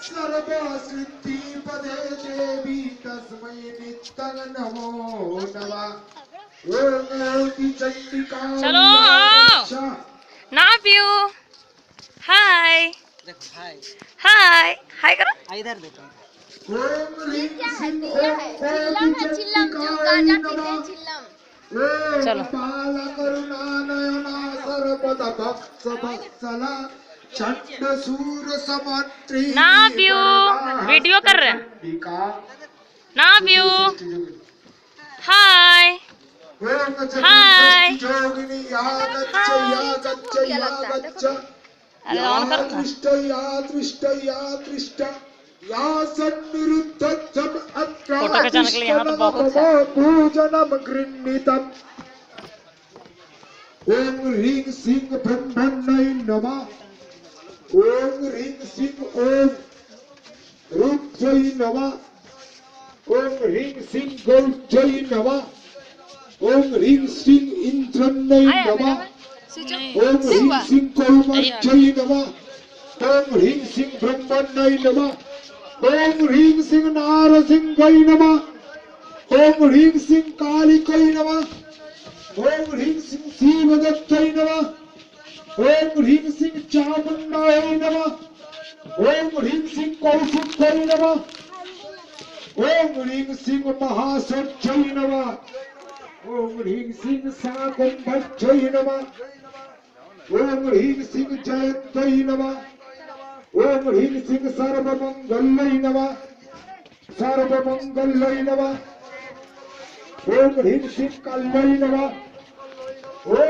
सर्वसिद्धि पदे देवी तस्मै नित्यं नमो नमः। चलो नाव यू हाय हाय हाय करो इधर देखो चलो नाव यू वीडियो कर रहे हैं नाव यू हाय हाय अरे ऑन कर फोटो खिंचाने के लिए यहाँ तो बहुत है। पूजनम गृह्णीतम् ओम ह्रीं सिंह ब्रह्मण्यै नमः। ओम ह्रीं सिंह ओम रुद्रै नमः। ओम ह्रीं सिंह गौर्यै नमः। ओम ह्रीं सिंह इंद्रण्यै नमः। ओम ह्रीं सिंह कौमर्यै नमः। ओम ह्रीं सिंह ब्रह्मण्यै नमः। ओम ह्रीं सिंह नारसिंहै नमः। ओम ह्रीं सिंह कालिकै नमः। ओम ह्रीं सिंह शिवदत्तै नमः। ओम ह्रीं सिंह चामुण्डायै नमः। ओम ह्रीं सिंह कौशिकै नमः। ओम ह्रीं सिंह महासत्यै नमः। ओम ह्रीं सिंह साकुम्भज्यै नमः। ओम ह्रीं सिंह जयन्त्यै नमः। ओम ह्रीं सिंह सर्वमंगल्यै नमः। सर्वमंगल्यै नमः। ओम ह्रीं सिंह कल्यै नमः।